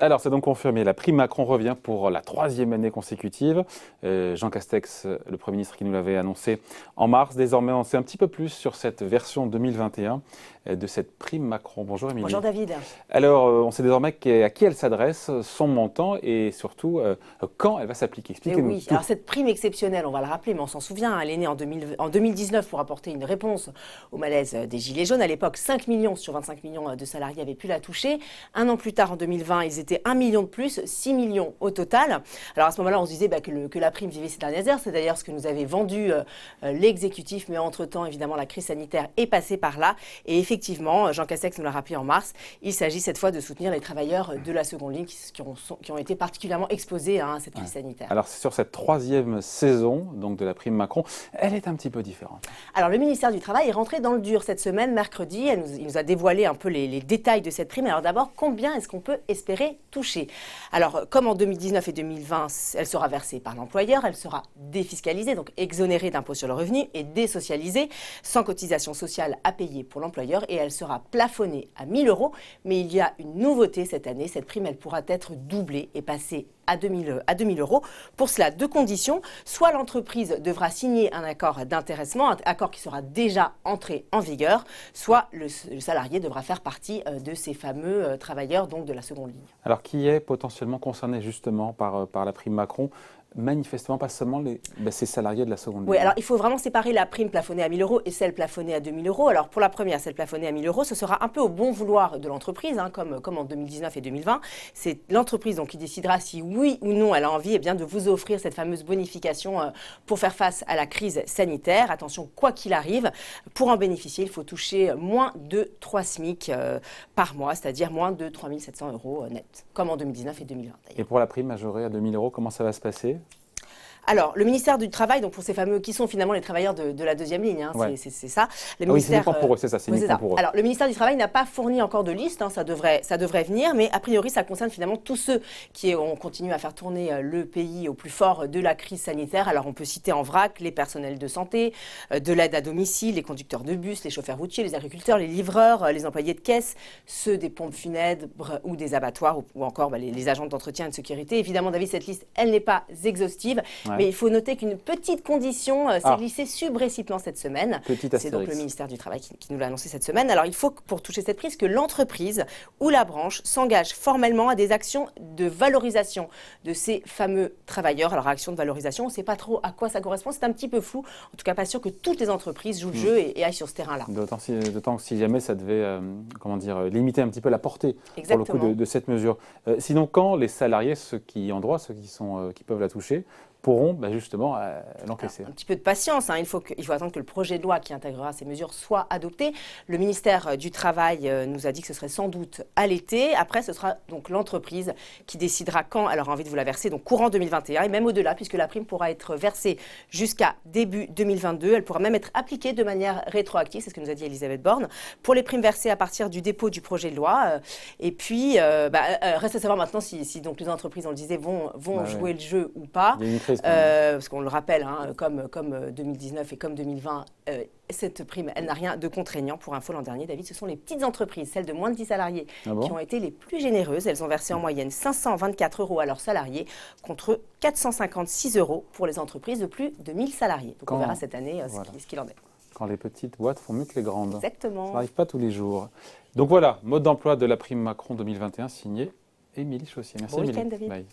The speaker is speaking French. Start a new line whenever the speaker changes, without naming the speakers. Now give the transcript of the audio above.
Alors, c'est donc confirmé, la prime Macron revient pour la 3e année consécutive. Jean Castex, le Premier ministre qui nous l'avait annoncé en mars. Désormais, on sait un petit peu plus sur cette version 2021 de cette prime Macron. Bonjour Émilie.
Bonjour David.
Alors, on sait désormais à qui elle s'adresse, son montant et surtout quand elle va s'appliquer. Expliquez-nous
Oui,
tout.
alors cette prime exceptionnelle, on va le rappeler, mais on s'en souvient, elle est née en 2019 pour apporter une réponse au malaise des Gilets jaunes. À l'époque, 5 millions sur 25 millions de salariés avaient pu la toucher. Un an plus tard, en 2020, ils étaient 1 million de plus, 6 millions au total. Alors à ce moment-là, on se disait que la prime vivait ses dernières heures. C'est d'ailleurs ce que nous avait vendu l'exécutif, mais entre-temps, évidemment, la crise sanitaire est passée par là. Et effectivement, Jean Castex nous l'a rappelé en mars, il s'agit cette fois de soutenir les travailleurs de la seconde ligne qui ont été particulièrement exposés à cette crise sanitaire.
Alors c'est sur cette 3e saison donc de la prime Macron, elle est un petit peu différente.
Alors le ministère du Travail est rentré dans le dur cette semaine, mercredi. Il nous a dévoilé un peu les détails de cette prime. Alors d'abord, combien est-ce qu'on peut espérer toucher? Alors comme en 2019 et 2020, elle sera versée par l'employeur, elle sera défiscalisée, donc exonérée d'impôt sur le revenu et désocialisée, sans cotisation sociale à payer pour l'employeur, et elle sera plafonnée à 1 000 €. Mais il y a une nouveauté cette année, cette prime elle pourra être doublée et passer à 2 000 €. Pour cela, deux conditions. Soit l'entreprise devra signer un accord d'intéressement, un accord qui sera déjà entré en vigueur, soit le salarié devra faire partie de ces fameux travailleurs donc de la seconde ligne.
Alors qui est potentiellement concerné justement par la prime Macron? Manifestement pas seulement ces salariés de la seconde ligne.
Oui, alors il faut vraiment séparer la prime plafonnée à 1 000 € et celle plafonnée à 2 000 €. Alors pour la première, celle plafonnée à 1 000 €, ce sera un peu au bon vouloir de l'entreprise, comme en 2019 et 2020. C'est l'entreprise donc qui décidera si oui ou non elle a envie de vous offrir cette fameuse bonification pour faire face à la crise sanitaire. Attention, quoi qu'il arrive, pour en bénéficier, il faut toucher moins de 3 SMIC par mois, c'est-à-dire moins de 3 700 € net, comme en 2019 et 2020 d'ailleurs.
Et pour la prime majorée à 2 000 €, comment ça va se passer?
Alors, le ministère du Travail, donc pour ces fameux, qui sont finalement les travailleurs de la deuxième ligne,
Ouais.
c'est ça.
Oui, c'est uniquement pour eux, c'est ça, c'est
oui,
uniquement pour eux.
Alors, le ministère du Travail n'a pas fourni encore de liste, ça devrait venir, mais a priori, ça concerne finalement tous ceux qui ont continué à faire tourner le pays au plus fort de la crise sanitaire. Alors, on peut citer en vrac les personnels de santé, de l'aide à domicile, les conducteurs de bus, les chauffeurs routiers, les agriculteurs, les livreurs, les employés de caisse, ceux des pompes funèbres ou des abattoirs, ou encore les agents d'entretien et de sécurité. Évidemment, David, cette liste, elle n'est pas exhaustive, mais il faut noter qu'une petite condition s'est glissée subrécipitamment cette semaine. C'est donc le ministère du Travail qui nous l'a annoncé cette semaine. Alors il faut, pour toucher cette prise, que l'entreprise ou la branche s'engage formellement à des actions de valorisation de ces fameux travailleurs. Alors actions de valorisation, on ne sait pas trop à quoi ça correspond, c'est un petit peu flou. En tout cas, pas sûr que toutes les entreprises jouent le jeu et aillent sur ce terrain-là.
D'autant que si jamais ça devait limiter un petit peu la portée pour le coup de cette mesure. Sinon, quand les salariés, ceux qui y ont droit, ceux qui peuvent la toucher, pourront justement l'encaisser.
Un petit peu de patience, il faut attendre que le projet de loi qui intégrera ces mesures soit adopté. Le ministère du Travail nous a dit que ce serait sans doute à l'été. Après, ce sera donc l'entreprise qui décidera quand elle aura envie de vous la verser, donc courant 2021 et même au-delà, puisque la prime pourra être versée jusqu'à début 2022. Elle pourra même être appliquée de manière rétroactive, c'est ce que nous a dit Elisabeth Borne, pour les primes versées à partir du dépôt du projet de loi. Et puis, reste à savoir maintenant si donc les entreprises, on le disait, vont jouer le jeu ou pas. Parce qu'on le rappelle, comme 2019 et comme 2020, cette prime, elle n'a rien de contraignant. Pour info, l'an dernier, David, ce sont les petites entreprises, celles de moins de 10 salariés, qui ont été les plus généreuses. Elles ont versé en moyenne 524 € à leurs salariés, contre 456 € pour les entreprises de plus de 1000 salariés. Donc on verra cette année ce qu'il en est.
Quand les petites boîtes font mieux que les grandes.
Exactement.
Ça n'arrive pas tous les jours. Donc voilà, mode d'emploi de la prime Macron 2021, signé Émilie Chaussier. Merci
Bon
Émilie.
week-end, David.
Bye.